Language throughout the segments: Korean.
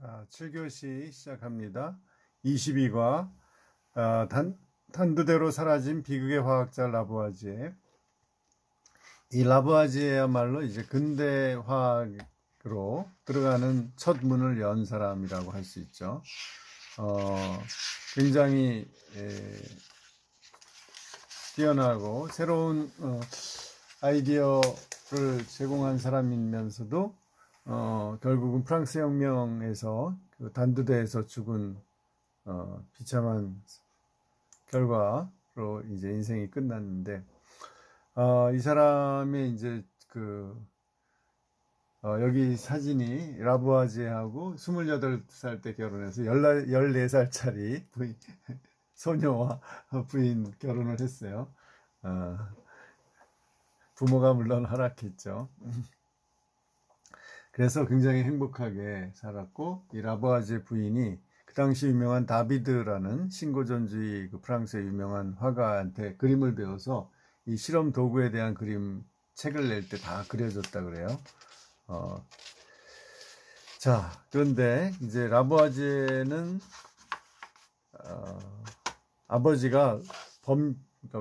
자, 7교시 시작합니다. 22과 단두대로 사라진 비극의 화학자 라부아지에. 이 라부아지에야말로 이제 근대 화학으로 들어가는 첫 문을 연 사람이라고 할 수 있죠. 굉장히 뛰어나고 새로운 아이디어를 제공한 사람이면서도 결국은 프랑스 혁명에서 그 단두대에서 죽은 비참한 결과로 이제 인생이 끝났는데, 이 사람의 이제 여기 사진이 라부아지에하고 28살 때 결혼해서 14살짜리 부인, 소녀와 부인 결혼을 했어요. 부모가 물론 허락했죠. 그래서 굉장히 행복하게 살았고, 이 라부아지에 부인이 그 당시 유명한 다비드라는 신고전주의 그 프랑스의 유명한 화가한테 그림을 배워서 이 실험 도구에 대한 그림 책을 낼 때 다 그려줬다 그래요. 자, 그런데 이제 라부아지에는 아버지가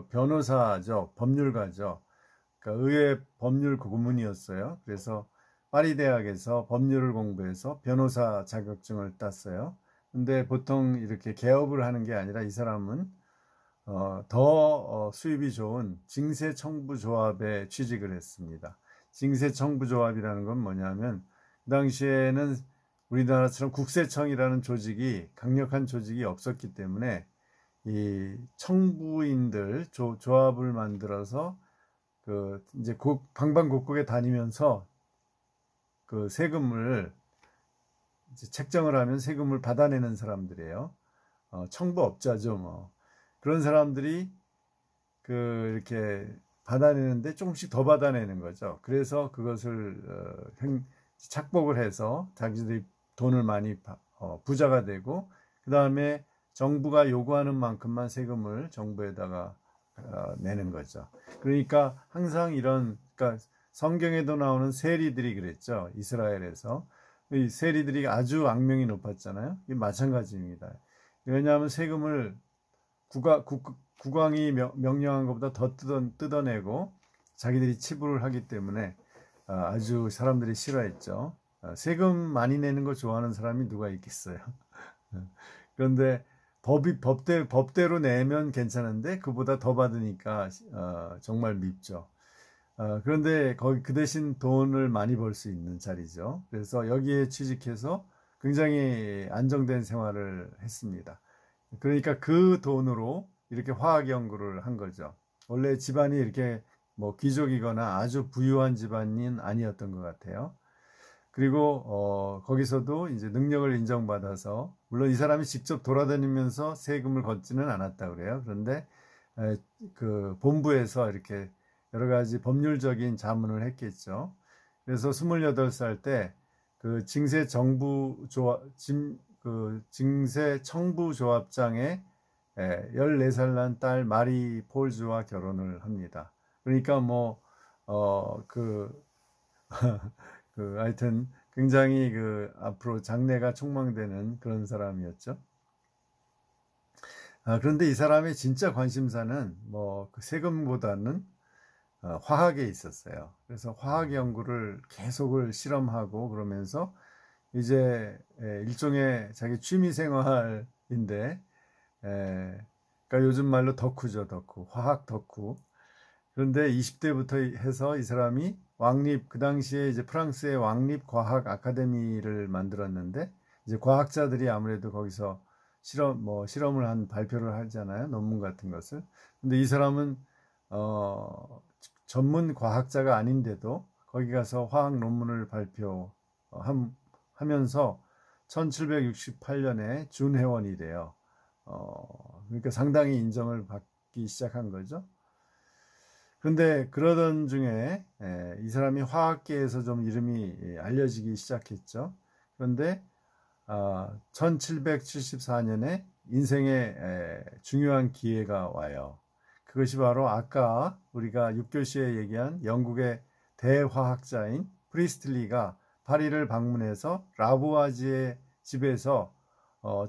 변호사죠, 법률가죠. 그러니까 의회 법률 고문이었어요. 그래서 파리 대학에서 법률을 공부해서 변호사 자격증을 땄어요. 근데 보통 이렇게 개업을 하는 게 아니라 이 사람은 더 수입이 좋은 징세청부조합에 취직을 했습니다. 징세청부조합이라는 건 뭐냐면, 그 당시에는 우리나라처럼 국세청이라는 조직이, 강력한 조직이 없었기 때문에 이 청부인들 조합을 만들어서 이제 방방곡곡에 다니면서 그 세금을 이제 책정을 하면 세금을 받아내는 사람들이에요. 청부업자죠, 뭐. 그런 사람들이 이렇게 받아내는데 조금씩 더 받아내는 거죠. 그래서 그것을 착복을 해서 자기들이 돈을 많이 부자가 되고, 그 다음에 정부가 요구하는 만큼만 세금을 정부에다가 내는 거죠. 그러니까 항상 그러니까 성경에도 나오는 세리들이 그랬죠. 이스라엘에서. 이 세리들이 아주 악명이 높았잖아요. 이 마찬가지입니다. 왜냐하면 세금을 국왕이 명령한 것보다 더 뜯어내고 자기들이 치부를 하기 때문에 아주 사람들이 싫어했죠. 세금 많이 내는 거 좋아하는 사람이 누가 있겠어요. 그런데 법대로 내면 괜찮은데 그보다 더 받으니까 정말 밉죠. 그런데 그 대신 돈을 많이 벌 수 있는 자리죠. 그래서 여기에 취직해서 굉장히 안정된 생활을 했습니다. 그러니까 그 돈으로 이렇게 화학 연구를 한 거죠. 원래 집안이 이렇게 뭐 귀족이거나 아주 부유한 집안은 아니었던 것 같아요. 그리고 거기서도 이제 능력을 인정받아서, 물론 이 사람이 직접 돌아다니면서 세금을 걷지는 않았다 그래요. 그런데 그 본부에서 이렇게 여러 가지 법률적인 자문을 했겠죠. 그래서 28살 때 그 징세청부조합장의 14살 난 딸 마리 폴즈와 결혼을 합니다. 그러니까 하여튼 굉장히 앞으로 장래가 촉망되는 그런 사람이었죠. 그런데 이 사람의 진짜 관심사는 그 세금보다는 화학에 있었어요. 그래서 화학 연구를 계속을 실험하고 그러면서 이제 일종의 자기 취미 생활인데, 그러니까 요즘 말로 덕후죠, 덕후. 화학 덕후. 그런데 20대부터 해서 이 사람이 그 당시에 이제 프랑스의 왕립 과학 아카데미를 만들었는데, 이제 과학자들이 아무래도 거기서 실험을 발표를 하잖아요. 논문 같은 것을. 근데 이 사람은, 전문 과학자가 아닌데도 거기 가서 화학 논문을 발표하면서 1768년에 준회원이 돼요. 그러니까 상당히 인정을 받기 시작한 거죠. 그런데 그러던 중에 이 사람이 화학계에서 좀 이름이 알려지기 시작했죠. 그런데 1774년에 인생의 중요한 기회가 와요. 그것이 바로 아까 우리가 6교시에 얘기한 영국의 대화학자인 프리스틀리가 파리를 방문해서 라부아지에 집에서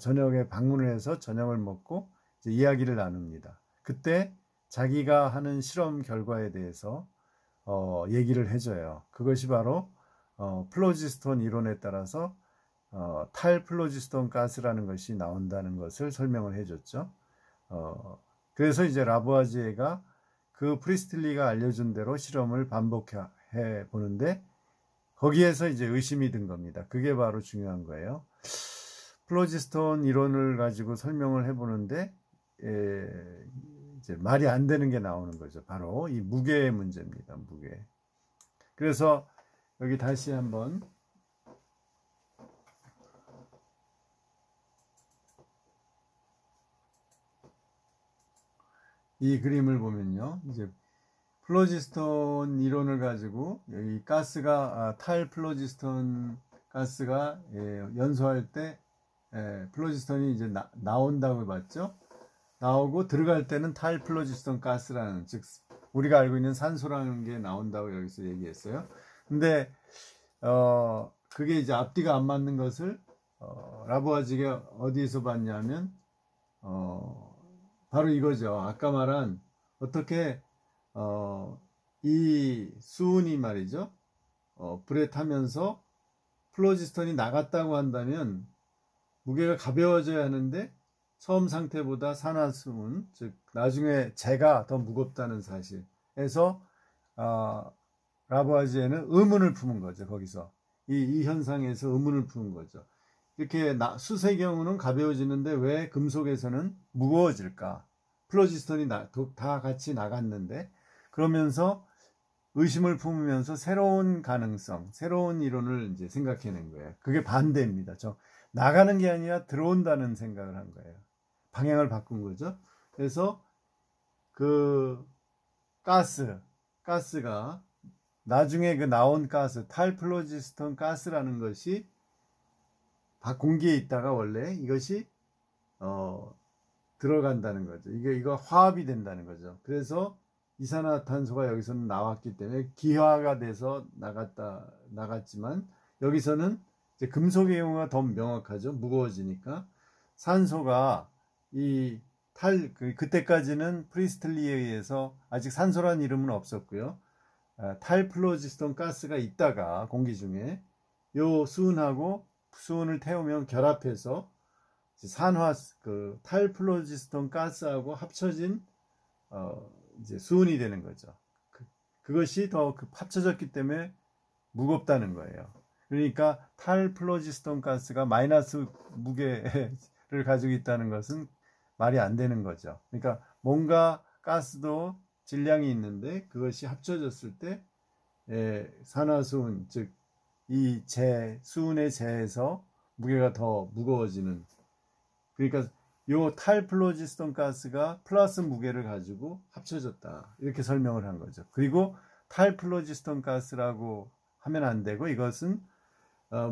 저녁에 방문을 해서 저녁을 먹고 이제 이야기를 나눕니다. 그때 자기가 하는 실험 결과에 대해서 얘기를 해줘요. 그것이 바로 플로지스톤 이론에 따라서 탈플로지스톤 가스라는 것이 나온다는 것을 설명을 해줬죠. 그래서 이제 라부아지에가 그 프리스틀리가 알려준 대로 실험을 반복해 보는데 거기에서 이제 의심이 든 겁니다. 그게 바로 중요한 거예요. 플로지스톤 이론을 가지고 설명을 해보는데 이제 말이 안 되는 게 나오는 거죠. 바로 이 무게의 문제입니다. 무게. 그래서 여기 다시 한번 이 그림을 보면요. 이제 플로지스톤 이론을 가지고 여기 가스가 탈플로지스톤 가스가 연소할 때 플로지스톤이 이제 나온다고 봤죠. 나오고 들어갈 때는 탈플로지스톤 가스라는, 즉 우리가 알고 있는 산소라는 게 나온다고 여기서 얘기했어요. 근데 그게 이제 앞뒤가 안 맞는 것을 라부아지가 어디에서 봤냐면 바로 이거죠. 아까 말한 어떻게 이 수은이 말이죠. 불에 타면서 플로지스톤이 나갔다고 한다면 무게가 가벼워져야 하는데 처음 상태보다 산화수은, 즉 나중에 재가 더 무겁다는 사실에서 라부아지에는 의문을 품은 거죠. 거기서 이 현상에서 의문을 품은 거죠. 이렇게 숯의 경우는 가벼워지는데 왜 금속에서는 무거워질까? 플로지스톤이 다 같이 나갔는데, 그러면서 의심을 품으면서 새로운 가능성, 새로운 이론을 이제 생각해낸 거예요. 그게 반대입니다. 나가는 게 아니라 들어온다는 생각을 한 거예요. 방향을 바꾼 거죠. 그래서 그 가스가 나중에 그 나온 가스, 탈플로지스톤 가스라는 것이 공기에 있다가 원래 이것이 들어간다는 거죠. 이거 화합이 된다는 거죠. 그래서 이산화탄소가 여기서는 나왔기 때문에 기화가 돼서 나갔지만 여기서는 이제 금속의 경우가 더 명확하죠. 무거워지니까 산소가 그때까지는 프리스틀리에 의해서 아직 산소라는 이름은 없었고요. 탈플로지스톤 가스가 있다가 공기 중에 요 수은을 태우면 결합해서 탈플로지스톤 가스하고 합쳐진 이제 수은이 되는 거죠. 그것이 더 합쳐졌기 때문에 무겁다는 거예요. 그러니까 탈플로지스톤 가스가 마이너스 무게를 가지고 있다는 것은 말이 안 되는 거죠. 그러니까 뭔가 가스도 질량이 있는데 그것이 합쳐졌을 때 산화수은, 즉 이 수은의 재에서 무게가 더 무거워지는, 그러니까 요 탈플로지스톤 가스가 플러스 무게를 가지고 합쳐졌다, 이렇게 설명을 한 거죠. 그리고 탈플로지스톤 가스라고 하면 안 되고 이것은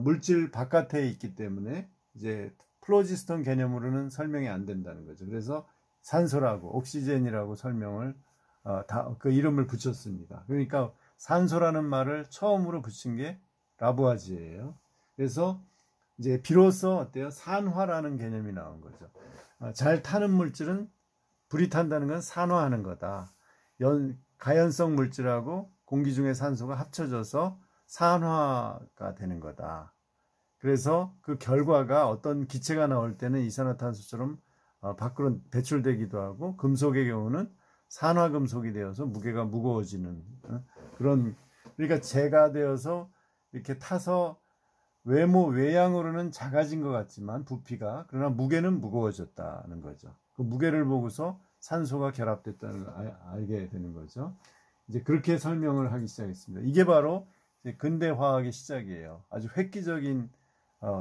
물질 바깥에 있기 때문에 이제 플로지스톤 개념으로는 설명이 안 된다는 거죠. 그래서 산소라고 옥시젠이라고 설명을 그 이름을 붙였습니다. 그러니까 산소라는 말을 처음으로 붙인 게 라부아지예요. 그래서 이제 비로소 어때요? 산화라는 개념이 나온 거죠. 잘 타는 물질은, 불이 탄다는 건 산화하는 거다. 가연성 물질하고 공기 중의 산소가 합쳐져서 산화가 되는 거다. 그래서 그 결과가 어떤 기체가 나올 때는 이산화탄소처럼 밖으로 배출되기도 하고, 금속의 경우는 산화금속이 되어서 무게가 무거워지는 그런, 그러니까 재가 되어서 이렇게 타서 외양으로는 작아진 것 같지만 부피가, 그러나 무게는 무거워졌다는 거죠. 그 무게를 보고서 산소가 결합됐다는 걸 알게 되는 거죠. 이제 그렇게 설명을 하기 시작했습니다. 이게 바로 이제 근대 화학의 시작이에요. 아주 획기적인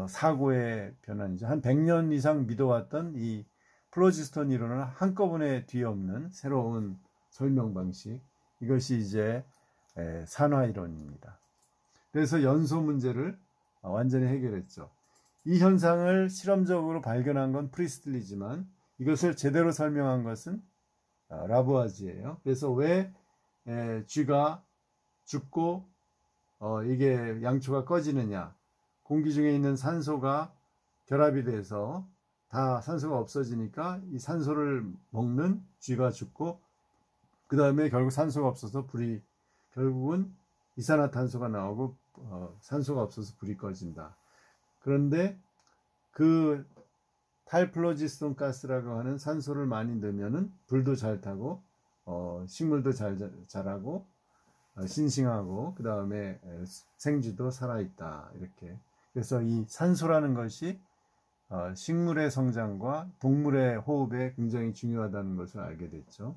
사고의 변환이죠. 한 100년 이상 믿어왔던 이 플로지스톤 이론은 한꺼번에 뒤엎는 새로운 설명 방식, 이것이 이제 산화 이론입니다. 그래서 연소 문제를 완전히 해결했죠. 이 현상을 실험적으로 발견한 건 프리스틀리지만 이것을 제대로 설명한 것은 라부아지예요. 그래서 왜 쥐가 죽고 이게 양초가 꺼지느냐, 공기 중에 있는 산소가 결합이 돼서 다 산소가 없어지니까 이 산소를 먹는 쥐가 죽고, 그 다음에 결국 산소가 없어서 불이, 결국은 이산화탄소가 나오고 산소가 없어서 불이 꺼진다. 그런데 그 탈플로지스톤 가스라고 하는 산소를 많이 넣으면은 불도 잘 타고 식물도 잘 자라고 싱싱하고, 그 다음에 생쥐도 살아있다. 이렇게. 그래서 이 산소라는 것이 식물의 성장과 동물의 호흡에 굉장히 중요하다는 것을 알게 됐죠.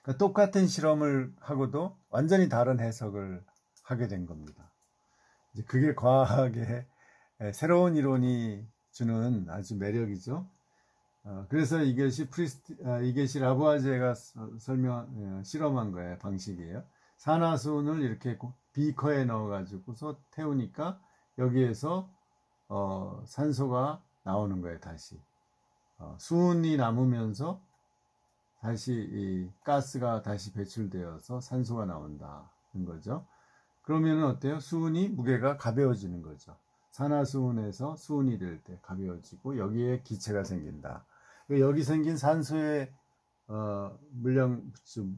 그러니까 똑같은 실험을 하고도 완전히 다른 해석을 하게 된 겁니다. 이제 그게 과학의 새로운 이론이 주는 아주 매력이죠. 그래서 이것이 라부아제가 실험한 거예요. 방식이에요. 산화수은을 이렇게 비커에 넣어가지고서 태우니까 여기에서 산소가 나오는 거예요. 다시 수은이 남으면서 다시 이 가스가 다시 배출되어서 산소가 나온다는 거죠. 그러면 어때요? 수은이 무게가 가벼워지는 거죠. 산화수은에서 수은이 될 때 가벼워지고 여기에 기체가 생긴다. 여기 생긴 산소의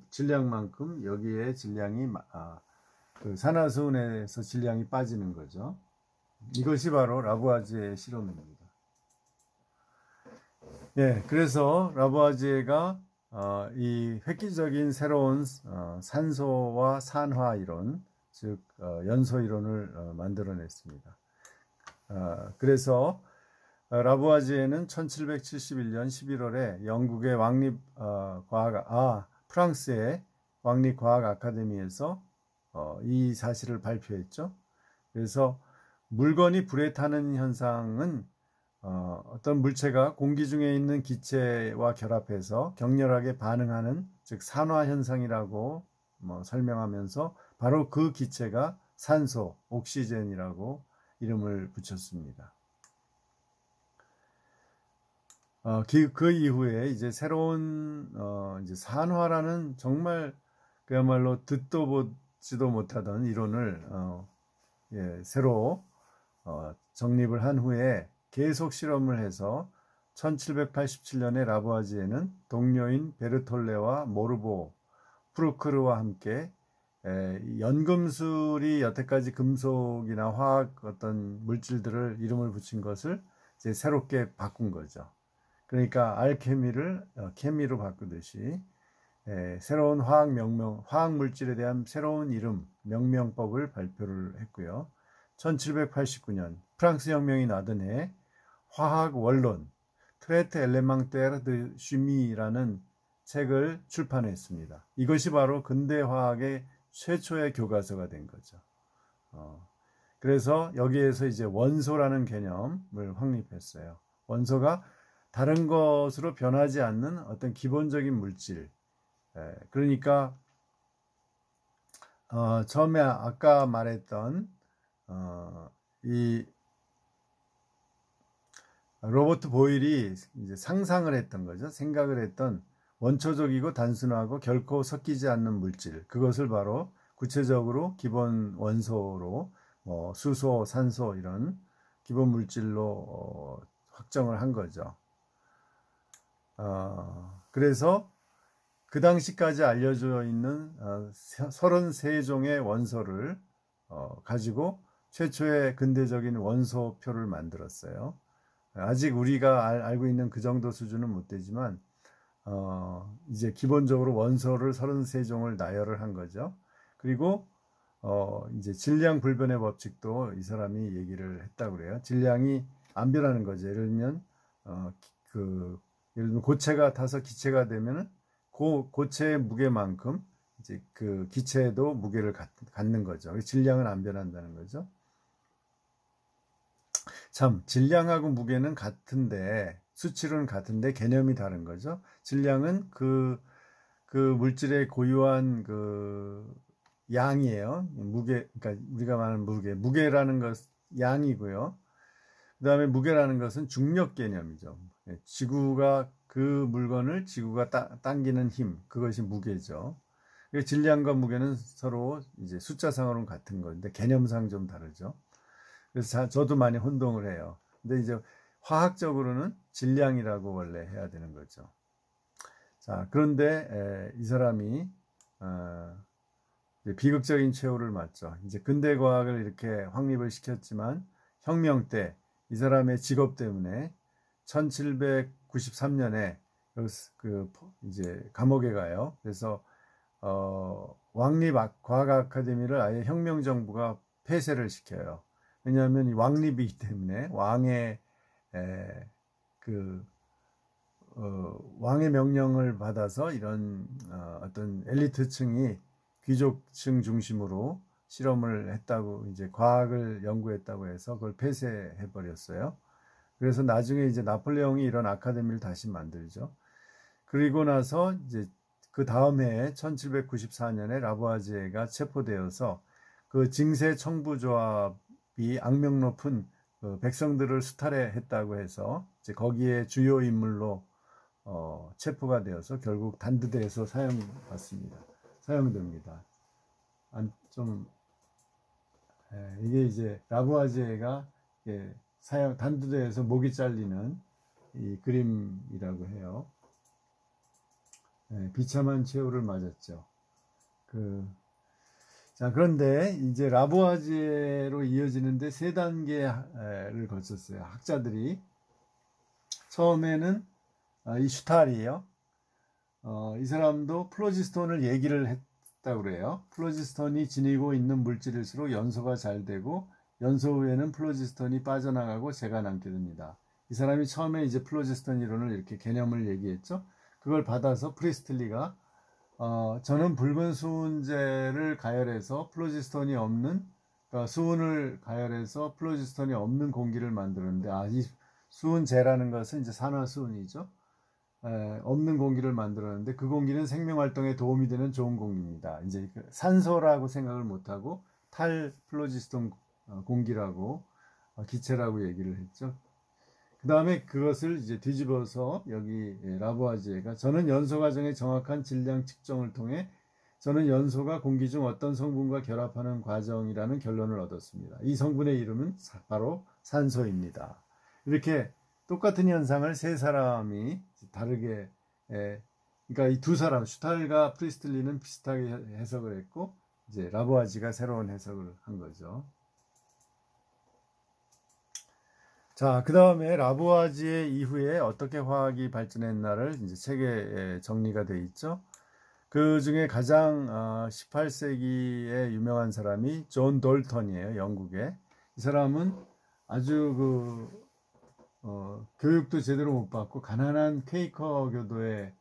질량만큼 여기에 질량이 그 산화수은에서 질량이 빠지는 거죠. 이것이 바로 라부아제의 실험입니다. 예, 그래서 라부아제가 이 획기적인 새로운 산소와 산화 이론, 즉 연소 이론을 만들어냈습니다. 그래서 라부아제는 1771년 11월에 영국의 프랑스의 왕립과학 아카데미에서 이 사실을 발표했죠. 그래서 물건이 불에 타는 현상은 어떤 물체가 공기 중에 있는 기체와 결합해서 격렬하게 반응하는, 즉 산화 현상이라고 설명하면서 바로 그 기체가 산소, 옥시젠이라고 이름을 붙였습니다. 그 이후에 이제 새로운 이제 산화라는 정말 그야말로 듣도 보지도 못하던 이론을 새로 정립을 한 후에 계속 실험을 해서 1787년에 라부아지에는 동료인 베르톨레와 모르보, 프루크르와 함께 연금술이 여태까지 금속이나 화학 어떤 물질들을 이름을 붙인 것을 이제 새롭게 바꾼 거죠. 그러니까 알케미를 케미로 바꾸듯이 새로운 화학 물질에 대한 새로운 이름, 명명법을 발표를 했고요. 1789년 프랑스 혁명이 나던 해 화학 원론 트레트 엘레망테르 드 슈미라는 책을 출판했습니다. 이것이 바로 근대 화학의 최초의 교과서가 된 거죠. 그래서 여기에서 이제 원소라는 개념을 확립했어요. 원소가 다른 것으로 변하지 않는 어떤 기본적인 물질. 그러니까 처음에 아까 말했던 이 로버트 보일이 이제 상상을 했던 거죠. 생각을 했던 원초적이고 단순하고 결코 섞이지 않는 물질, 그것을 바로 구체적으로 기본 원소로 수소, 산소 이런 기본 물질로 확정을 한 거죠. 그래서 그 당시까지 알려져 있는 33종의 원소를 가지고 최초의 근대적인 원소표를 만들었어요. 아직 우리가 알고 있는 그 정도 수준은 못 되지만 이제 기본적으로 원소를 33종을 나열을 한 거죠. 그리고 이제 질량 불변의 법칙도 이 사람이 얘기를 했다고 그래요. 질량이 안 변하는 거죠. 예를 들면 예를 들면 고체가 타서 기체가 되면은 고체의 무게만큼 이제 그 기체에도 무게를 갖는 거죠. 질량은 안 변한다는 거죠. 참, 질량하고 무게는 같은데, 수치로는 같은데 개념이 다른 거죠. 질량은 그 물질의 고유한 그 양이에요. 무게, 그러니까 우리가 말하는 무게라는 것 양이고요. 그 다음에 무게라는 것은 중력 개념이죠. 지구가 그 물건을 지구가 당기는 힘, 그것이 무게죠. 질량과 무게는 서로 이제 숫자상으로는 같은 건데 개념상 좀 다르죠. 그래서 저도 많이 혼동을 해요. 근데 이제 화학적으로는 질량이라고 원래 해야 되는 거죠. 자, 그런데 이 사람이 비극적인 최후를 맞죠. 이제 근대 과학을 이렇게 확립을 시켰지만 혁명 때 이 사람의 직업 때문에 1793년에 이제 감옥에 가요. 그래서 왕립과학 아카데미를 아예 혁명 정부가 폐쇄를 시켜요. 왜냐하면 이 왕립이기 때문에 왕의 왕의 명령을 받아서 이런 어떤 엘리트층이 귀족층 중심으로 실험을 했다고, 이제 과학을 연구했다고 해서 그걸 폐쇄해 버렸어요. 그래서 나중에 이제 나폴레옹이 이런 아카데미를 다시 만들죠. 그리고 나서 이제 그 다음 해에 1794년에 라부아지에가 체포되어서 그 징세 청부조합이 악명 높은 백성들을 수탈했다고 해서 이제 거기에 주요 인물로 체포가 되어서 결국 단두대에서 사용됩니다. 이게 이제 라부아지에가 단두대에서 목이 잘리는 이 그림이라고 해요. 비참한 최후를 맞았죠. 자, 그런데 이제 라부아지에로 이어지는데 세 단계를 거쳤어요. 학자들이. 처음에는 이 슈탈이에요. 이 사람도 플로지스톤을 얘기를 했다고 그래요. 플로지스톤이 지니고 있는 물질일수록 연소가 잘 되고 연소 후에는 플로지스톤이 빠져나가고 재가 남게 됩니다. 이 사람이 처음에 이제 플로지스톤 이론을 이렇게 개념을 얘기했죠. 그걸 받아서 프리스틀리가 저는 붉은 수은제를 가열해서 플로지스톤이 없는, 그러니까 수은을 가열해서 플로지스톤이 없는 공기를 만들었는데, 이 수은제라는 것은 이제 산화수은이죠. 없는 공기를 만들었는데 그 공기는 생명활동에 도움이 되는 좋은 공기입니다. 이제 산소라고 생각을 못하고 탈플로지스톤 공기라고 기체라고 얘기를 했죠. 그 다음에 그것을 이제 뒤집어서 여기 라부아지에가 저는 연소 과정의 정확한 질량 측정을 통해 저는 연소가 공기 중 어떤 성분과 결합하는 과정이라는 결론을 얻었습니다. 이 성분의 이름은 바로 산소입니다. 이렇게 똑같은 현상을 세 사람이 다르게, 그러니까 이 두 사람, 슈탈과 프리스틀리는 비슷하게 해석을 했고, 이제 라부아지가 새로운 해석을 한 거죠. 자, 그 다음에 라부아지에 이후에 어떻게 화학이 발전했나를 이제 책에 정리가 되어 있죠. 그 중에 가장 18세기에 유명한 사람이 존 돌턴이에요. 영국에. 이 사람은 아주 교육도 제대로 못 받고 가난한 퀘이커 교도의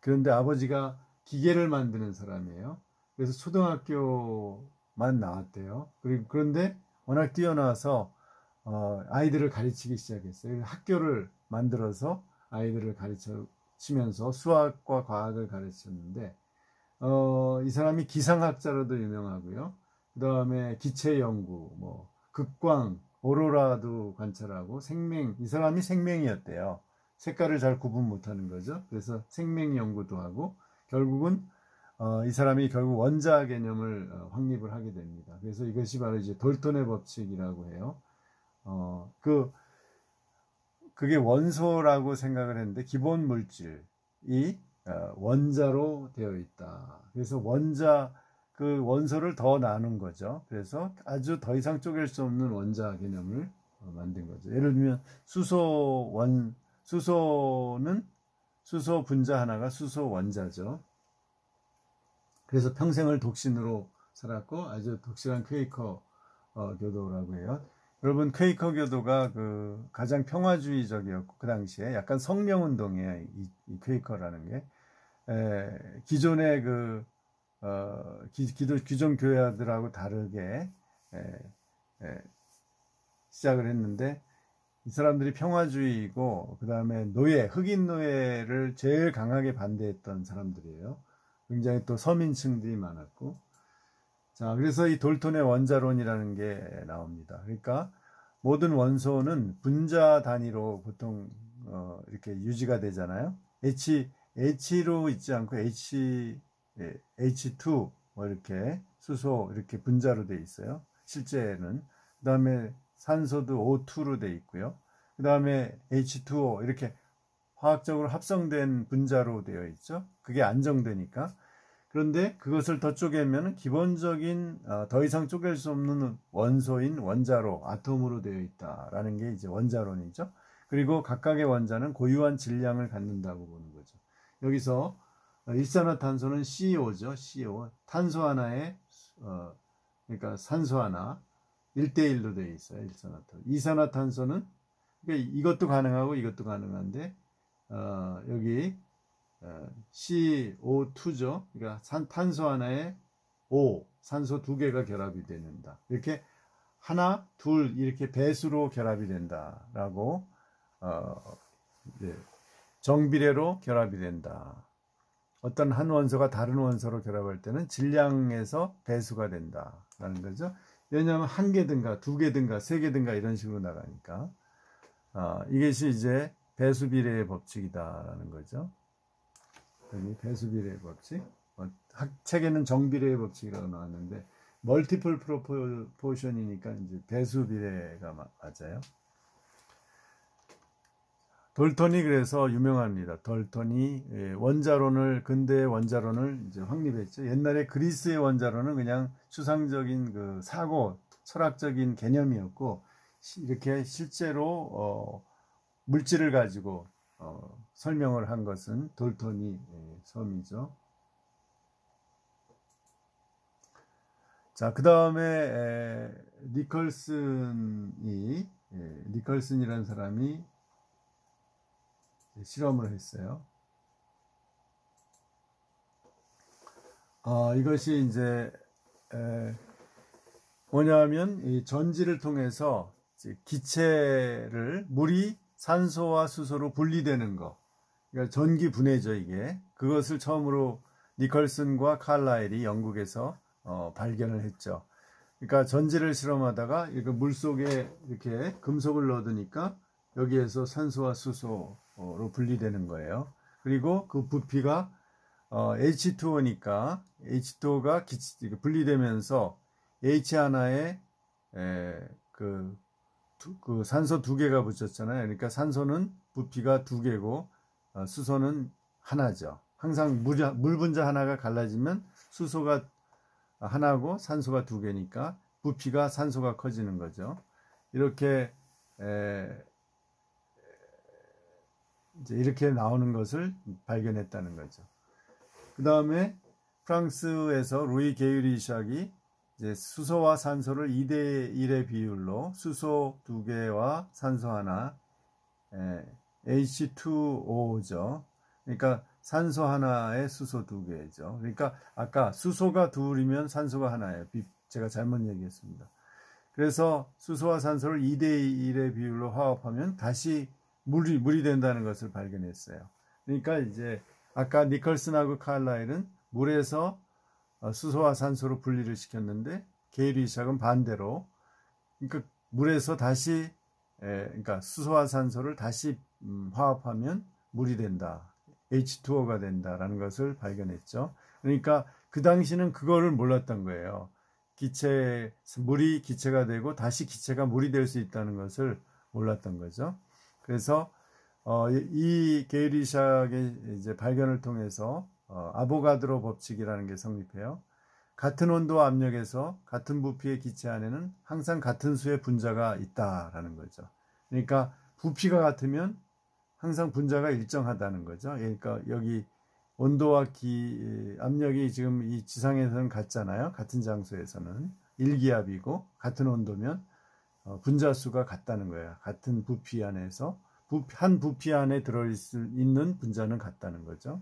그런데 아버지가 기계를 만드는 사람이에요. 그래서 초등학교만 나왔대요. 그런데 워낙 뛰어나서 아이들을 가르치기 시작했어요. 학교를 만들어서 아이들을 가르치면서 수학과 과학을 가르쳤는데 이 사람이 기상학자로도 유명하고요. 그 다음에 기체 연구, 극광, 오로라도 관찰하고 이 사람이 생명이었대요. 색깔을 잘 구분 못하는 거죠. 그래서 생명 연구도 하고 결국은 이 사람이 결국 원자 개념을 확립을 하게 됩니다. 그래서 이것이 바로 이제 돌턴의 법칙이라고 해요. 그게 원소라고 생각을 했는데 기본 물질이 원자로 되어 있다. 그래서 그 원소를 더 나눈 거죠. 그래서 아주 더 이상 쪼갤 수 없는 원자 개념을 만든 거죠. 예를 들면 수소는 수소 분자 하나가 수소 원자죠. 그래서 평생을 독신으로 살았고 아주 독실한 퀘이커 교도라고 해요. 여러분, 퀘이커 교도가 가장 평화주의적이었고 그 당시에 약간 성명운동이에요. 이 퀘이커라는 게 기존의 기존 교회들하고 다르게 시작을 했는데 이 사람들이 평화주의이고 그 다음에 흑인 노예를 제일 강하게 반대했던 사람들이에요. 굉장히 또 서민층들이 많았고, 자, 그래서 이 돌턴의 원자론이라는 게 나옵니다. 그러니까 모든 원소는 분자 단위로 보통 이렇게 유지가 되잖아요. H로 있지 않고 H2 이렇게 수소 이렇게 분자로 돼 있어요. 실제는. 그 다음에 산소도 O2로 돼 있고요. 그 다음에 H2O 이렇게 화학적으로 합성된 분자로 되어 있죠. 그게 안정되니까. 그런데 그것을 더 쪼개면 기본적인 더 이상 쪼갤 수 없는 원소인 원자로, 아톰으로 되어 있다라는 게 이제 원자론이죠. 그리고 각각의 원자는 고유한 질량을 갖는다고 보는 거죠. 여기서 일산화탄소는 CO죠. CO. 탄소 하나에 그러니까 산소 하나 1대1로 되어 있어요. 일산화탄소. 이산화탄소는 그러니까 이것도 가능하고 이것도 가능한데 여기 CO2죠. 그러니까 탄소 하나에 O, 산소 두 개가 결합이 된다. 이렇게 하나, 둘 이렇게 배수로 결합이 된다라고 정비례로 결합이 된다. 어떤 한 원소가 다른 원소로 결합할 때는 질량에서 배수가 된다라는 거죠. 왜냐하면 한 개든가 두 개든가 세 개든가 이런 식으로 나가니까 이것이 이제 배수비례의 법칙이다라는 거죠. 여기 배수비례의 법칙. 책에는 정비례의 법칙이라고 나왔는데 멀티플 프로포션이니까 이제 배수비례가 맞아요. 돌턴이 그래서 유명합니다. 돌턴이 원자론을 근대의 원자론을 이제 확립했죠. 옛날에 그리스의 원자론은 그냥 추상적인 그 사고, 철학적인 개념이었고 이렇게 실제로 물질을 가지고 설명을 한 것은 돌턴이 처음이죠. 자, 그 다음에 니컬슨이라는 사람이 실험을 했어요. 이것이 이제 뭐냐면 이 전지를 통해서 기체를 물이 산소와 수소로 분리되는 거, 그러니까 전기 분해죠. 이게 그것을 처음으로 니컬슨과 칼라일이 영국에서 발견을 했죠. 그러니까 전지를 실험하다가 물 속에 이렇게 금속을 넣으니까 여기에서 산소와 수소로 분리되는 거예요. 그리고 그 부피가 H2O니까 H2O가 분리되면서 H 하나에 그 산소 두 개가 붙였잖아요. 그러니까 산소는 부피가 두 개고 수소는 하나죠. 항상 물 분자 하나가 갈라지면 수소가 하나고 산소가 두 개니까 부피가 산소가 커지는 거죠. 이렇게 이제 이렇게 나오는 것을 발견했다는 거죠. 그 다음에 프랑스에서 루이 게유리샥이 이제 수소와 산소를 2대1의 비율로 수소 2개와 산소 하나, H2O죠. 그러니까 산소 하나에 수소 2개죠. 그러니까 아까 수소가 둘이면 산소가 하나예요. 제가 잘못 얘기했습니다. 그래서 수소와 산소를 2대1의 비율로 화합하면 다시 물이 된다는 것을 발견했어요. 그러니까 이제 아까 니컬슨하고 칼라일은 물에서 수소와 산소로 분리를 시켰는데 게이리샥은 반대로, 그러니까 물에서 다시 그러니까 수소와 산소를 다시 화합하면 물이 된다, H2O가 된다라는 것을 발견했죠. 그러니까 그 당시는 그거를 몰랐던 거예요. 물이 기체가 되고 다시 기체가 물이 될 수 있다는 것을 몰랐던 거죠. 그래서 이 게이리샥의 이제 발견을 통해서 아보가드로 법칙이라는 게 성립해요. 같은 온도와 압력에서 같은 부피의 기체 안에는 항상 같은 수의 분자가 있다라는 거죠. 그러니까 부피가 같으면 항상 분자가 일정하다는 거죠. 그러니까 여기 온도와 압력이 지금 이 지상에서는 같잖아요. 같은 장소에서는 일기압이고 같은 온도면 분자 수가 같다는 거예요. 같은 부피 안에서 한 부피 안에 들어있는 분자는 같다는 거죠.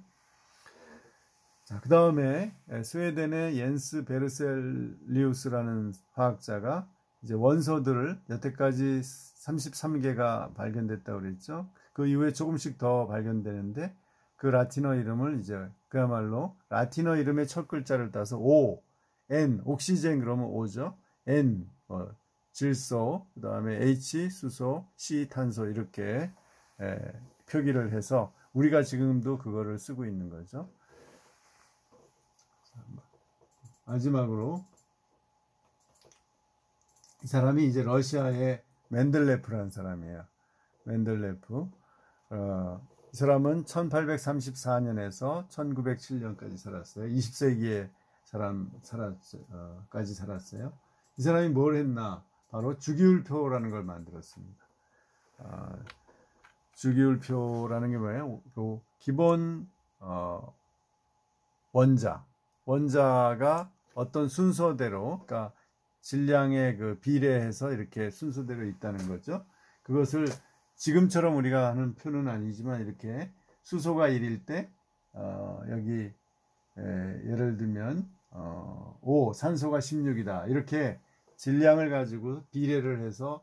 자, 그 다음에 스웨덴의 옌스 베르셀리우스라는 화학자가 이제 원소들을 여태까지 33개가 발견됐다고 그랬죠. 그 이후에 조금씩 더 발견되는데 그 라틴어 이름을 이제 그야말로 라틴어 이름의 첫 글자를 따서 O, N, 옥시젠 그러면 O죠. N, 질소, 그 다음에 H, 수소, C, 탄소 이렇게 표기를 해서 우리가 지금도 그거를 쓰고 있는 거죠. 마지막으로 이 사람이 이제 러시아의 맨들레프라는 사람이에요. 맨들레프. 이 사람은 1834년에서 1907년까지 살았어요. 20세기에 까지 살았어요. 이 사람이 뭘 했나? 바로 주기율표라는 걸 만들었습니다. 주기율표라는 게 뭐예요? 그 기본 원자가 어떤 순서대로, 그러니까 질량에 그 비례해서 이렇게 순서대로 있다는 거죠. 그것을 지금처럼 우리가 하는 표는 아니지만 이렇게 수소가 1일 때 여기 예를 들면 산소가 16이다 이렇게 질량을 가지고 비례를 해서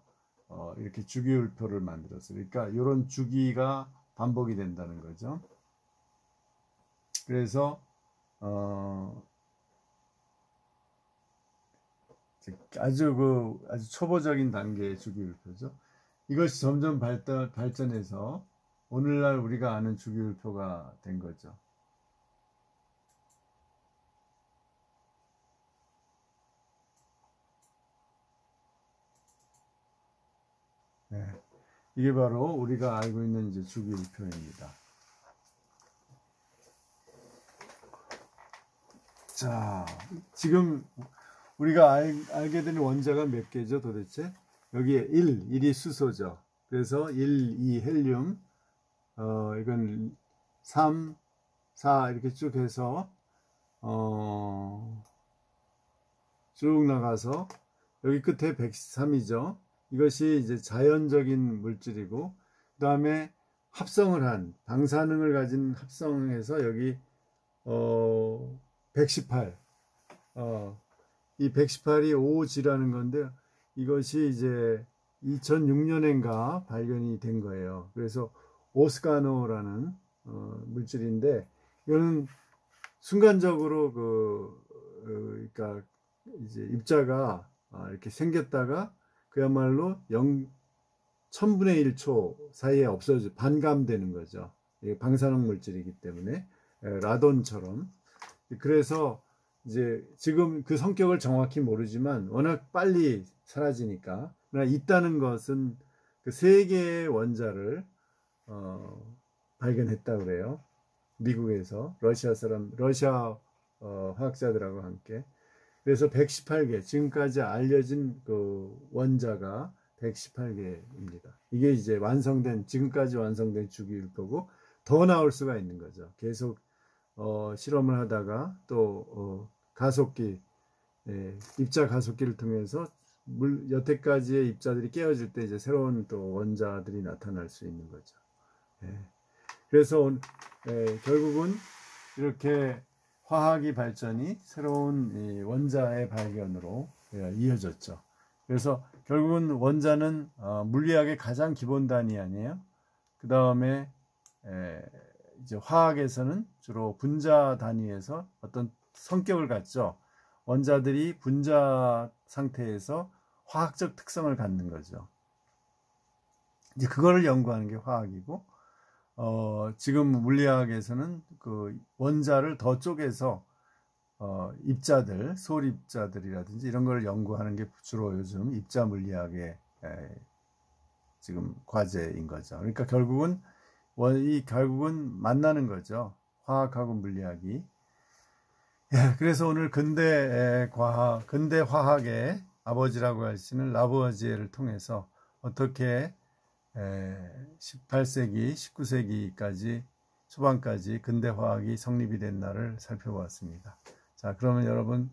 이렇게 주기율표를 만들었어요. 그러니까 이런 주기가 반복이 된다는 거죠. 그래서 아주 초보적인 단계의 주기율표죠. 이것이 점점 발전해서 오늘날 우리가 아는 주기율표가 된 거죠. 네, 이게 바로 우리가 알고 있는 이제 주기율표입니다. 자, 지금 우리가 알게 되는 원자가 몇 개죠, 도대체? 여기에 1이 수소죠. 그래서 1, 2 헬륨, 이건 3, 4 이렇게 쭉 해서 쭉 나가서 여기 끝에 103이죠. 이것이 이제 자연적인 물질이고, 그 다음에 합성을 한 방사능을 가진 합성해서 여기 118. 이 118이 OG라는 건데 이것이 이제 2006년인가 발견이 된 거예요. 그래서 오스가노라는 물질인데 이거는 순간적으로 그러니까 이제 입자가 이렇게 생겼다가 그야말로 1000분의 1초 사이에 없어져 반감되는 거죠. 이게 방사능 물질이기 때문에 라돈처럼. 그래서 이제 지금 그 성격을 정확히 모르지만 워낙 빨리 사라지니까, 그러나 있다는 것은 그 세 개의 원자를 발견했다 그래요. 미국에서 러시아 화학자들하고 함께. 그래서 118개, 지금까지 알려진 그 원자가 118개입니다. 이게 이제 지금까지 완성된 주기율표고 더 나올 수가 있는 거죠. 계속 실험을 하다가 또 가속기, 입자 가속기를 통해서 여태까지의 입자들이 깨어질 때 이제 새로운 또 원자들이 나타날 수 있는 거죠. 그래서 결국은 이렇게 화학의 발전이 새로운 이 원자의 발견으로 이어졌죠. 그래서 결국은 원자는 물리학의 가장 기본 단위 아니에요. 그 다음에 이제 화학에서는 주로 분자 단위에서 어떤 성격을 갖죠. 원자들이 분자 상태에서 화학적 특성을 갖는 거죠. 이제 그거를 연구하는 게 화학이고, 지금 물리학에서는 그 원자를 더 쪼개서 입자들, 소립자들이라든지 이런 걸 연구하는 게 주로 요즘 입자 물리학의 지금 과제인 거죠. 그러니까 결국은 만나는 거죠. 화학하고 물리학이. 그래서 오늘 근대 화학의 아버지라고 하시는 라부아지에를 통해서 어떻게 18세기, 19세기까지 초반까지 근대 화학이 성립이 된 날을 살펴보았습니다. 자, 그러면 여러분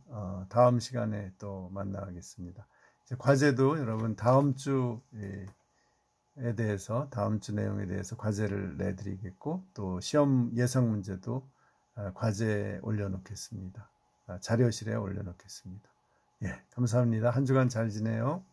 다음 시간에 또 만나겠습니다. 이제 과제도 여러분 다음 주 내용에 대해서 과제를 내드리겠고, 또 시험 예상 문제도 과제에 올려놓겠습니다. 자료실에 올려놓겠습니다. 감사합니다. 한 주간 잘 지내요.